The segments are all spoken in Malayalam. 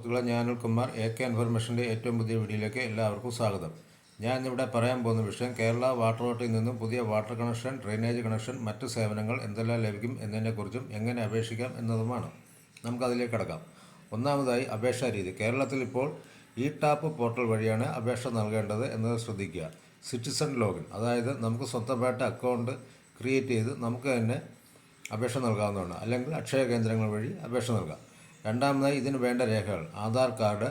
സുഹൃത്തുക്കളെ, ഞാൻ അനിൽകുമാർ. AK ഇൻഫർമേഷൻ്റെ ഏറ്റവും പുതിയ വീഡിയോയിലേക്ക് എല്ലാവർക്കും സ്വാഗതം. ഞാൻ ഇന്നിവിടെ പറയാൻ പോകുന്ന വിഷയം കേരള വാട്ടർ അതോറിറ്റിയിൽ നിന്നും പുതിയ വാട്ടർ കണക്ഷൻ, ഡ്രെയിനേജ് കണക്ഷൻ, മറ്റ് സേവനങ്ങൾ എന്തെല്ലാം ലഭിക്കും എന്നതിനെക്കുറിച്ചും എങ്ങനെ അപേക്ഷിക്കാം എന്നതുമാണ്. നമുക്കതിലേക്ക് കടക്കാം. ഒന്നാമതായി, അപേക്ഷാ രീതി. കേരളത്തിൽ ഇപ്പോൾ ടാപ്പ് പോർട്ടൽ വഴിയാണ് അപേക്ഷ നൽകേണ്ടത് എന്നത് ശ്രദ്ധിക്കുക. സിറ്റിസൺ ലോഗിൻ, അതായത് നമുക്ക് സ്വന്തമായിട്ട് അക്കൗണ്ട് ക്രിയേറ്റ് ചെയ്ത് നമുക്ക് തന്നെ അപേക്ഷ നൽകാവുന്നതാണ്. അല്ലെങ്കിൽ അക്ഷയ കേന്ദ്രങ്ങൾ വഴി അപേക്ഷ നൽകാം. രണ്ടാമതായി, ഇതിന് വേണ്ട രേഖകൾ: ആധാർ കാർഡ്,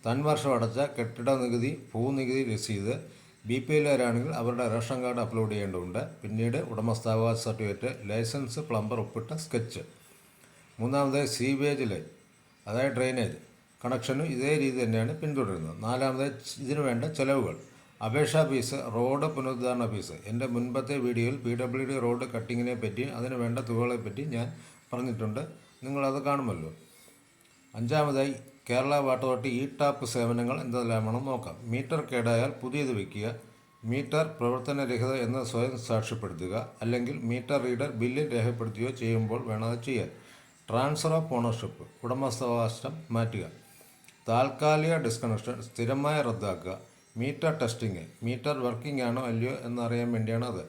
തൻവർഷം അടച്ച കെട്ടിട നികുതി, ഭൂനികുതി രസീത്, BPLകാരാണെങ്കിൽ അവരുടെ റേഷൻ കാർഡ് അപ്ലോഡ് ചെയ്യേണ്ടതുണ്ട്. പിന്നീട് ഉടമസ്ഥാവകാശ സർട്ടിഫിക്കറ്റ്, ലൈസൻസ്, പ്ലംബർ ഒപ്പിട്ട സ്കെച്ച്. മൂന്നാമതായി, സീവേജ് ലൈൻ, അതായത് ഡ്രെയിനേജ് കണക്ഷനും ഇതേ രീതി തന്നെയാണ് പിന്തുടരുന്നത്. നാലാമതായി, ഇതിനു വേണ്ട ചെലവുകൾ: അപേക്ഷാ ഫീസ്, റോഡ് പുനരുദ്ധാരണ ഫീസ്. എൻ്റെ മുൻപത്തെ വീഡിയോയിൽ PWD റോഡ് കട്ടിങ്ങിനെ പറ്റി അതിന് വേണ്ട തുകകളെ പറ്റി ഞാൻ പറഞ്ഞിട്ടുണ്ട്, നിങ്ങളത് കാണുമല്ലോ. അഞ്ചാമതായി, കേരള വാട്ടർ അതോറിറ്റി ടാപ്പ് സേവനങ്ങൾ എന്തെല്ലാമാണെന്ന് നോക്കാം. മീറ്റർ കേടായാൽ പുതിയത് വയ്ക്കുക, മീറ്റർ പ്രവർത്തനരഹിത എന്ന് സ്വയം സാക്ഷ്യപ്പെടുത്തുക, അല്ലെങ്കിൽ മീറ്റർ റീഡർ ബില്ലിൽ രേഖപ്പെടുത്തുകയോ ചെയ്യുമ്പോൾ വേണം അത് ചെയ്യാൻ. ട്രാൻസ്ഫർ ഓഫ് ഓണർഷിപ്പ്, ഉടമസ്ഥാവകാശം മാറ്റുക. താൽക്കാലിക ഡിസ്കണക്ഷൻ, സ്ഥിരമായി റദ്ദാക്കുക. മീറ്റർ ടെസ്റ്റിംഗ്, മീറ്റർ വർക്കിംഗ് ആണോ അല്ലയോ എന്നറിയാൻ വേണ്ടിയാണ് അത്.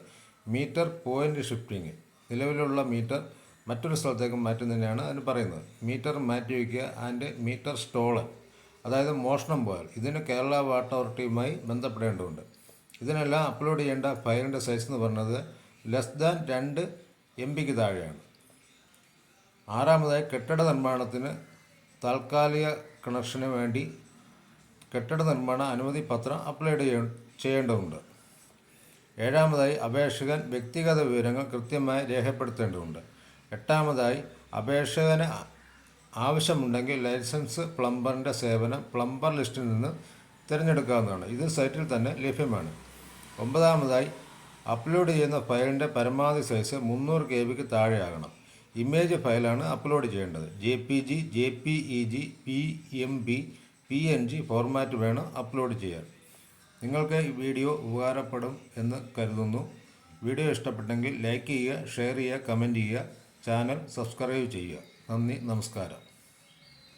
മീറ്റർ പോയിൻ്റ് ഷിഫ്റ്റിംഗ്, നിലവിലുള്ള മീറ്റർ മറ്റൊരു സ്ഥലത്തേക്ക് മാറ്റുന്നതിനാണ് അതിന് പറയുന്നത്. മീറ്റർ മാറ്റിവെക്കുക ആൻഡ് മീറ്റർ സ്റ്റോളൻ, അതായത് മോഷണം പോയാൽ. ഇതിന് കേരള വാട്ടർ അതോറിറ്റിയുമായി ബന്ധപ്പെടേണ്ടതുണ്ട്. ഇതിനെല്ലാം അപ്ലോഡ് ചെയ്യേണ്ട ഫയലിൻ്റെ സൈസ് എന്ന് പറഞ്ഞത് <2 MB താഴെയാണ്. ആറാമതായി, കെട്ടിട നിർമ്മാണത്തിന് താൽക്കാലിക കണക്ഷന് വേണ്ടി കെട്ടിട നിർമ്മാണ അനുമതി പത്രം അപ്ലോഡ് ചെയ്യേണ്ടതുണ്ട്. ഏഴാമതായി, അപേക്ഷകൻ വ്യക്തിഗത വിവരങ്ങൾ കൃത്യമായി രേഖപ്പെടുത്തേണ്ടതുണ്ട്. എട്ടാമതായി, അപേക്ഷകന് ആവശ്യമുണ്ടെങ്കിൽ ലൈസൻസ്, പ്ലംബറിൻ്റെ സേവനം പ്ലംബർ ലിസ്റ്റിൽ നിന്ന് തിരഞ്ഞെടുക്കാവുന്നതാണ്. ഇത് സൈറ്റിൽ തന്നെ ലഭ്യമാണ്. ഒമ്പതാമതായി, അപ്ലോഡ് ചെയ്യുന്ന ഫയലിൻ്റെ പരമാവധി സൈസ് 300 KB താഴെയാകണം. ഇമേജ് ഫയലാണ് അപ്ലോഡ് ചെയ്യേണ്ടത്. JPG, JPEG, PMB, PNG format വേണം അപ്ലോഡ് ചെയ്യാൻ. നിങ്ങൾക്ക് ഈ വീഡിയോ ഉപകാരപ്പെടും എന്ന് കരുതുന്നു. വീഡിയോ ഇഷ്ടപ്പെട്ടെങ്കിൽ ലൈക്ക് ചെയ്യുക, ഷെയർ ചെയ്യുക, കമൻറ്റ് ചെയ്യുക, ചാനൽ സബ്സ്ക്രൈബ് ചെയ്യുക. നന്ദി, നമസ്കാരം.